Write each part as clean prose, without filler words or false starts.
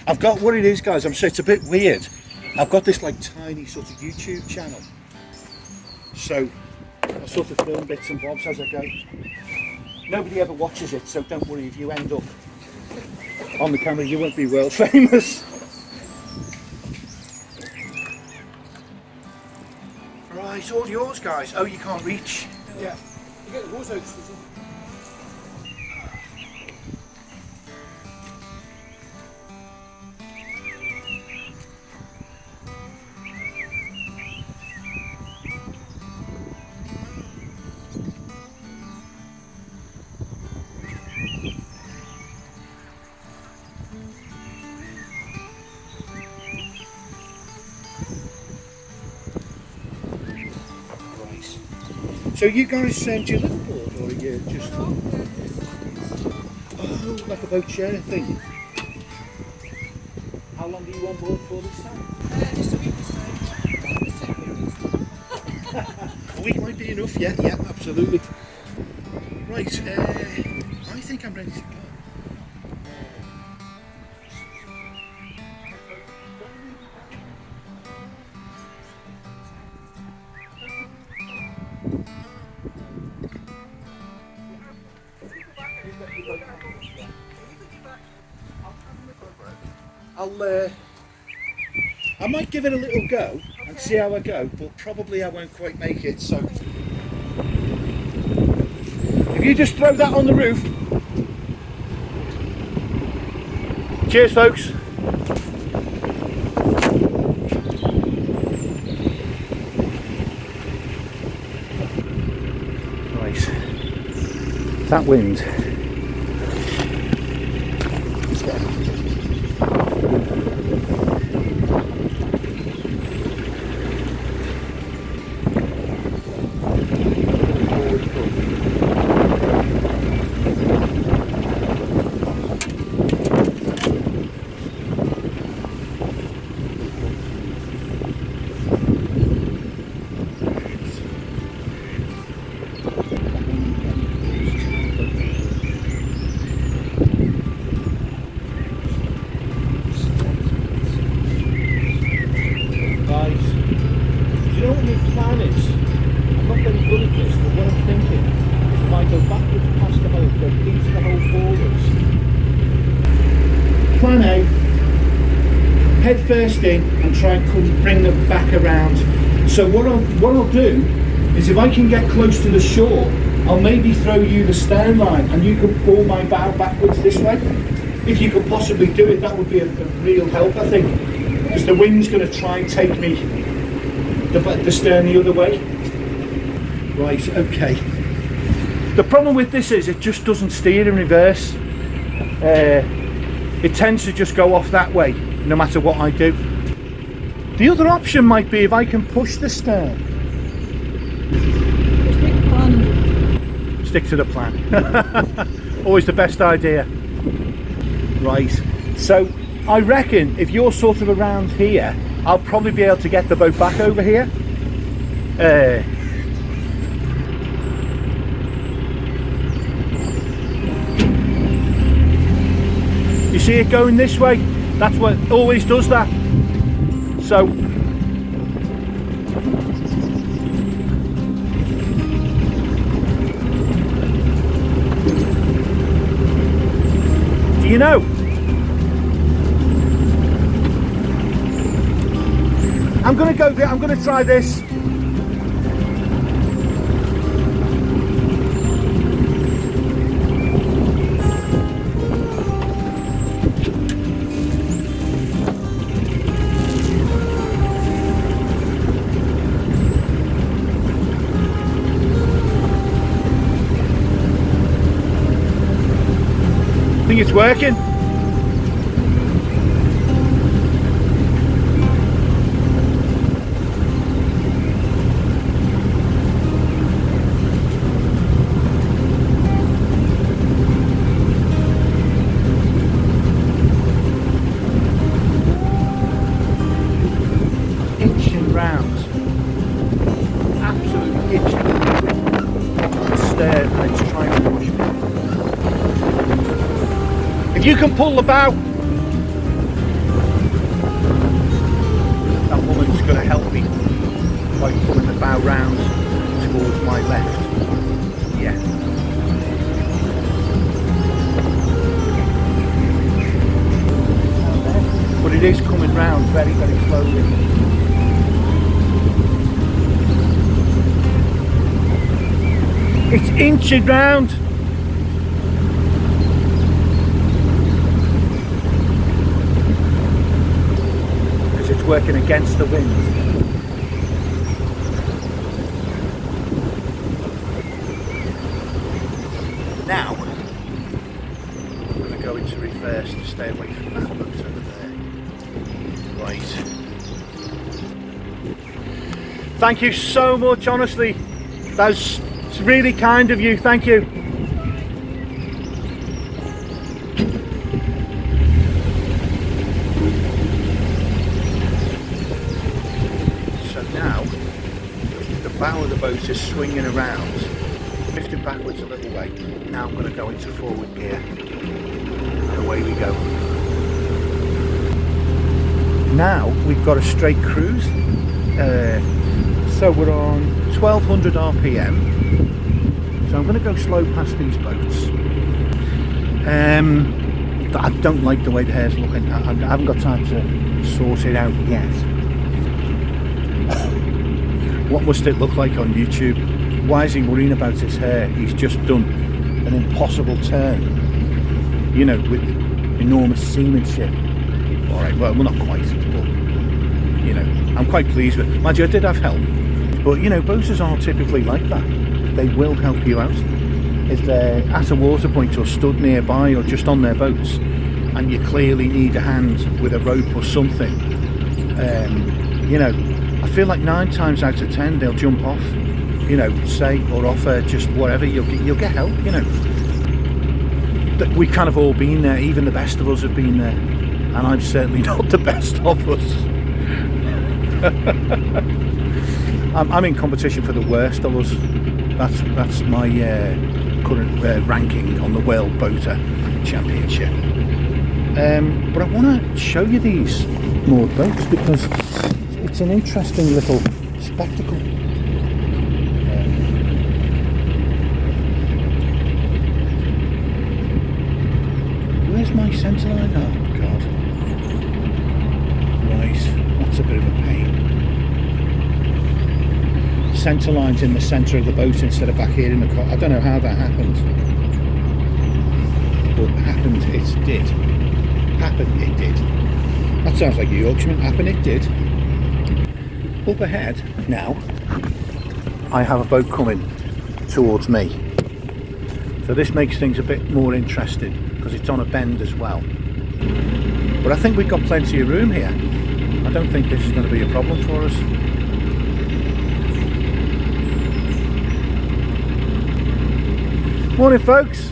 I've got what it is, guys. I'm saying it's a bit weird. I've got this like tiny sort of YouTube channel, so I sort of film bits and bobs as I go. Nobody ever watches it, so don't worry if you end up on the camera, you won't be world famous. Right, all yours, guys. Oh, you can't reach. Yeah. You get the water out. So you guys do you liveaboard, or are you just... Oh, like a boat share thing. How long are you on board for this time? Just a week or so. A week might be enough, yeah, absolutely. Right, I think I'm ready to go. I might give it a little go and see how I go, but probably I won't quite make it, so if you just throw that on the roof. Cheers, folks. Right, that wind. Plan A, head first in and try and bring them back around. So what I'll do is, if I can get close to the shore, I'll maybe throw you the stern line and you can pull my bow backwards this way. If you could possibly do it, that would be a real help, I think, because the wind's going to try and take me the stern the other way. Right, okay. The problem with this is it just doesn't steer in reverse. It tends to just go off that way no matter what I do. The other option might be if I can push the stern. Stick to the plan. Always the best idea. Right, so I reckon if you're sort of around here, I'll probably be able to get the boat back over here. You see it going this way? That's what always does that. So do you know? I'm gonna try this. I think it's working. Inching round. Absolutely itching. Stared and it's trying to push me. If you can pull the bow, very, very slowly. It's inching round. Because it's working against the wind. Now, I'm going to go into reverse to stay away from that boat over there. Right. Thank you so much, honestly. That's really kind of you, thank you. So now, the bow of the boat is swinging around, lifting backwards a little way. Now I'm going to go into forward gear, and away we go. Now we've got a straight cruise, so we're on 1200 RPM. So I'm going to go slow past these boats. I don't like the way the hair's looking. I haven't got time to sort it out yet. What must it look like on YouTube? Why is he worrying about his hair? He's just done an impossible turn, you know, with enormous seamanship. Alright, well not quite, but you know, I'm quite pleased with it. Mind you, I did have help, but you know, boaters aren't typically like that. They will help you out if they're at a water point or stood nearby or just on their boats and you clearly need a hand with a rope or something. You know, I feel like 9 times out of 10 they'll jump off, you know, say or offer just whatever. You'll get help, you know. We've kind of all been there. Even the best of us have been there, and I'm certainly not the best of us. I'm in competition for the worst of us. That's my current ranking on the World Boater Championship. But I want to show you these moored boats because it's an interesting little spectacle. Where's my centre line? Oh God. Right, that's a bit of a pain. Centre line's in the centre of the boat instead of back here in the car. I don't know how that happened, but happened it did. Happened it did. That sounds like a Yorkshireman. Happened it did. Up ahead now, I have a boat coming towards me. So this makes things a bit more interesting because it's on a bend as well. But I think we've got plenty of room here. I don't think this is going to be a problem for us. Morning folks.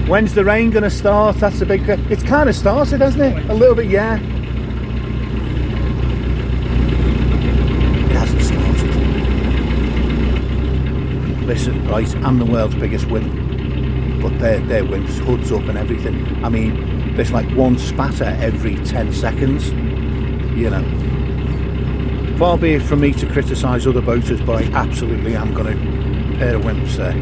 When's the rain going to start? That's the big... It's kind of started, hasn't it? A little bit, yeah. It hasn't started. Listen, right, I'm the world's biggest wimp. But they're wimps, hoods up and everything. I mean, there's like one spatter every 10 seconds. You know. Far be it from me to criticise other boaters, but I absolutely am going to... pair of wimps there.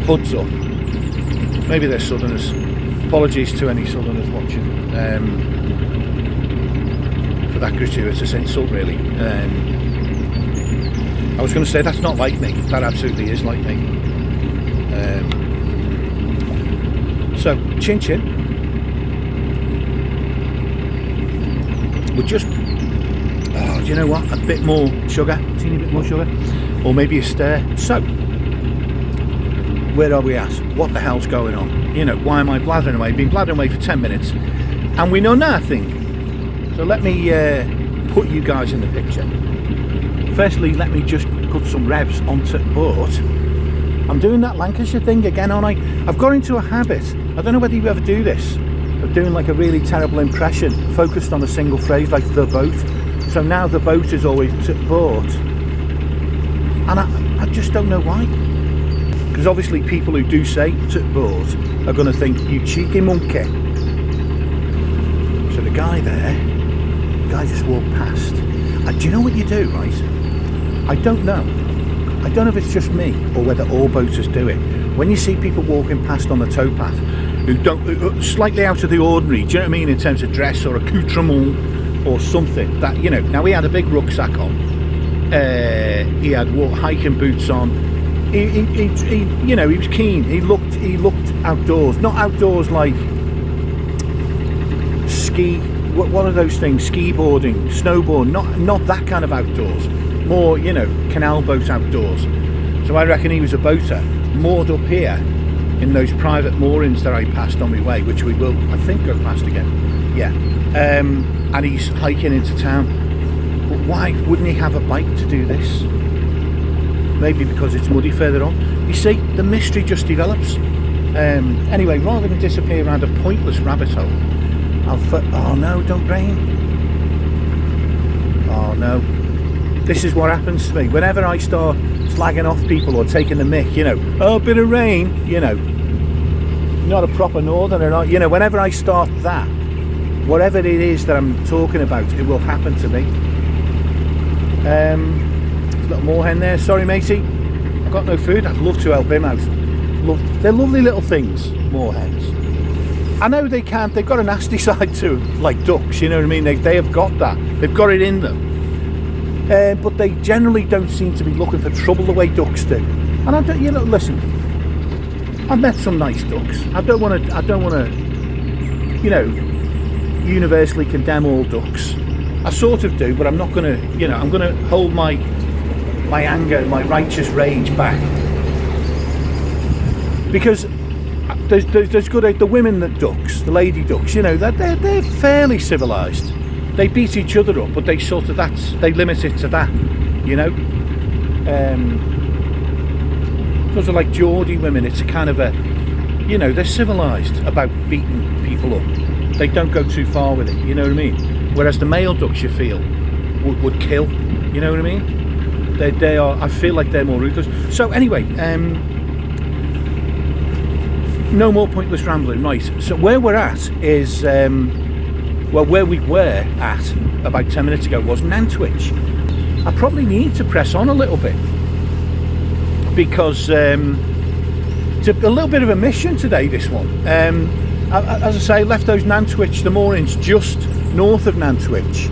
Hoods up. Maybe they're southerners. Apologies to any southerners watching for that gratuitous insult, really. I was going to say that's not like me. That absolutely is like me. So, chin chin. We're just... Oh, do you know what? A bit more sugar. A teeny bit more sugar. Or maybe a stir. So, where are we at? What the hell's going on? You know, why am I blathering away? Been blathering away for 10 minutes and we know nothing. So let me put you guys in the picture. Firstly, let me just put some revs onto board. I'm doing that Lancashire thing again, aren't I? I've got into a habit, I don't know whether you ever do this, of doing like a really terrible impression focused on a single phrase like the boat. So now the boat is always to board. And I just don't know why. Because obviously people who do say to board are going to think, you cheeky monkey. So the guy just walked past. And do you know what you do, right? I don't know. I don't know if it's just me or whether all boaters do it. When you see people walking past on the towpath, who don't, slightly out of the ordinary, do you know what I mean, in terms of dress or accoutrement or something. That, you know, now he had a big rucksack on, he had hiking boots on, he you know, he was keen, he looked outdoors, not outdoors like ski, what are those things, ski-boarding, snowboard, not that kind of outdoors, more, you know, canal boat outdoors. So I reckon he was a boater, moored up here in those private moorings that I passed on my way, which we will, I think, go past again. Yeah. And he's hiking into town. But why wouldn't he have a bike to do this? Maybe because it's muddy further on. You see, the mystery just develops. Anyway, rather than disappear around a pointless rabbit hole, oh no, don't rain. Oh no. This is what happens to me. Whenever I start slagging off people or taking the mick, you know, oh, a bit of rain, you know, not a proper northerner, you know, whenever I start that, whatever it is that I'm talking about, it will happen to me. There's a little moorhen there. Sorry, matey, I've got no food. I'd love to help him out. They're lovely little things, moorhens. I know they can't, they've got a nasty side to them, like ducks, you know what I mean? They have got that. They've got it in them. But they generally don't seem to be looking for trouble the way ducks do. And I don't, you know, listen, I've met some nice ducks. I don't want to, you know, universally condemn all ducks. I sort of do, but I'm not going to, you know, I'm going to hold my anger, my righteous rage back. Because there's good, the women that ducks, the lady ducks, you know, they're fairly civilised. They beat each other up, but they sort of, they limit it to that, you know. Those are like Geordie women. It's a kind of a, you know, they're civilised about beating people up. They don't go too far with it, you know what I mean? Whereas the male ducks, you feel, would kill, you know what I mean? They are, I feel like they're more ruthless. So anyway, no more pointless rambling. Right, so where we're at is, well, where we were at about 10 minutes ago was Nantwich. I probably need to press on a little bit because it's a little bit of a mission today, this one. As I say, left those Nantwich, the moorings just north of Nantwich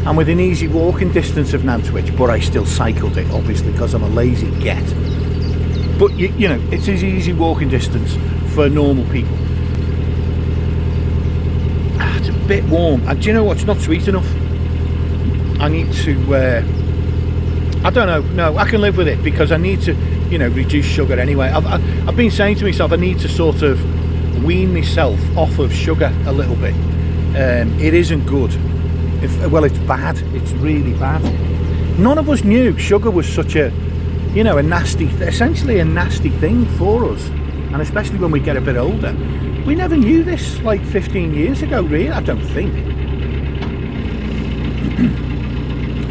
and within easy walking distance of Nantwich, but I still cycled it, obviously, because I'm a lazy get. But, you know, it's easy walking distance for normal people. It's a bit warm, and do you know what? It's not sweet enough. I need to, I don't know, no, I can live with it because I need to, you know, reduce sugar anyway. I've been saying to myself I need to sort of wean myself off of sugar a little bit. It isn't good. Well, it's bad. It's really bad. None of us knew sugar was such a, you know, essentially a nasty thing for us, and especially when we get a bit older. We never knew this like 15 years ago, really, I don't think.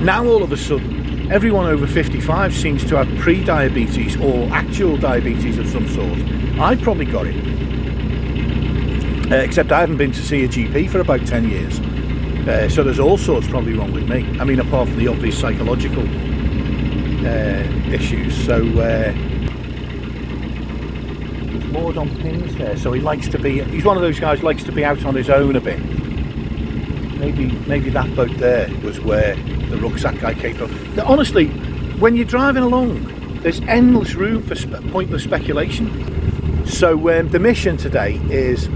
Now all of a sudden, everyone over 55 seems to have pre-diabetes or actual diabetes of some sort. I probably got it. Except I haven't been to see a GP for about 10 years. So there's all sorts probably wrong with me. I mean, apart from the obvious psychological issues. So he's moored on pins there, so he likes to be, he's one of those guys who likes to be out on his own a bit. Maybe that boat there was where the rucksack guy came from. Now, honestly, when you're driving along, there's endless room for pointless speculation. So the mission today is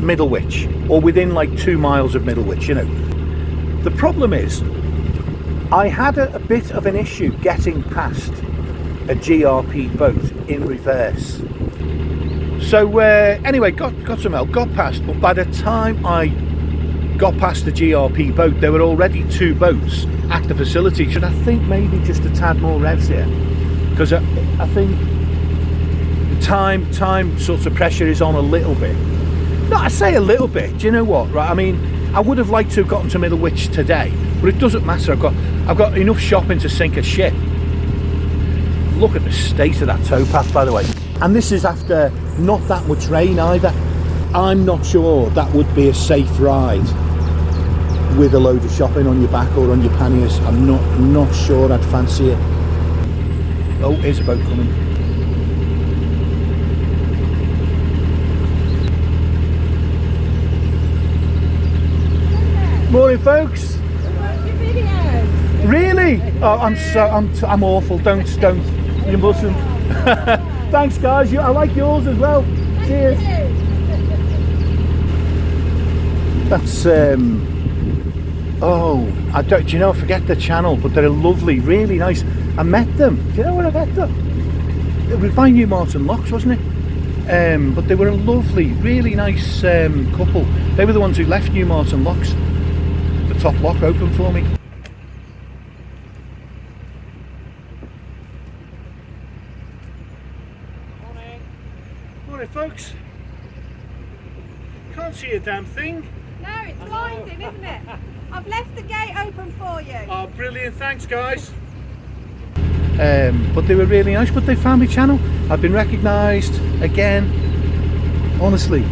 Middlewich, or within like 2 miles of Middlewich, you know. The problem is, I had a bit of an issue getting past a GRP boat in reverse. So anyway, got some help, got past, but by the time I got past the GRP boat, there were already 2 boats at the facility. Should I think maybe just a tad more revs here? Because I think the time sort of pressure is on a little bit. No, I say a little bit. Do you know what? Right. I mean, I would have liked to have gotten to Middlewich today, but it doesn't matter. I've got enough shopping to sink a ship. Look at the state of that towpath, by the way. And this is after not that much rain either. I'm not sure that would be a safe ride with a load of shopping on your back or on your panniers. I'm not sure I'd fancy it. Oh, here's a boat coming. folks. Your videos. Really? Oh, I'm awful. Don't. You mustn't. Thanks, guys. I like yours as well. Cheers. That's oh, I don't. Do you know? I forget the channel, but they're lovely, really nice. I met them. Do you know where I met them? It was by New Martin Locks, wasn't it? But they were a lovely, really nice couple. They were the ones who left New Martin Locks, the top lock open for me. Morning, folks. Can't see a damn thing. No, it's blinding, isn't it? I've left the gate open for you. Oh, brilliant! Thanks, guys. But they were really nice. But they found my channel. I've been recognised again. Honestly,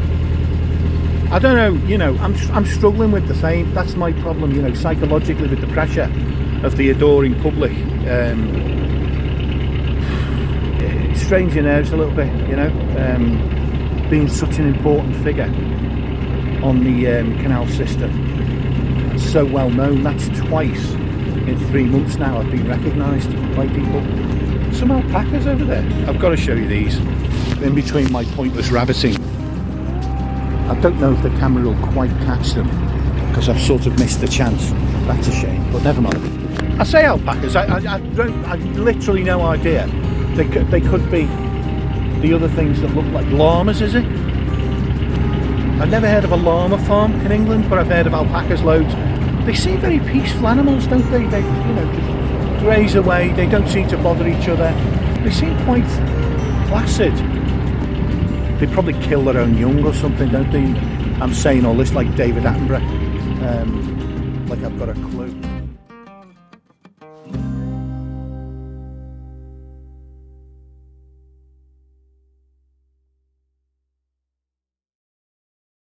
I don't know. You know, I'm struggling with the fame. That's my problem. You know, psychologically with the pressure of the adoring public. It strains your nerves a little bit. You know, being such an important figure on the canal system. It's so well known. That's twice in 3 months now I've been recognised by people. Some alpacas over there. I've got to show you these. In between my pointless rabbiting. I don't know if the camera will quite catch them because I've sort of missed the chance. That's a shame, but never mind. I say alpacas. I've literally no idea. They could be the other things that look like llamas. Is it? I've never heard of a llama farm in England, but I've heard of alpacas loads. They seem very peaceful animals, don't they? They, you know, just graze away. They don't seem to bother each other. They seem quite placid. They probably kill their own young or something, don't they? I'm saying all this like David Attenborough, like I've got a clue.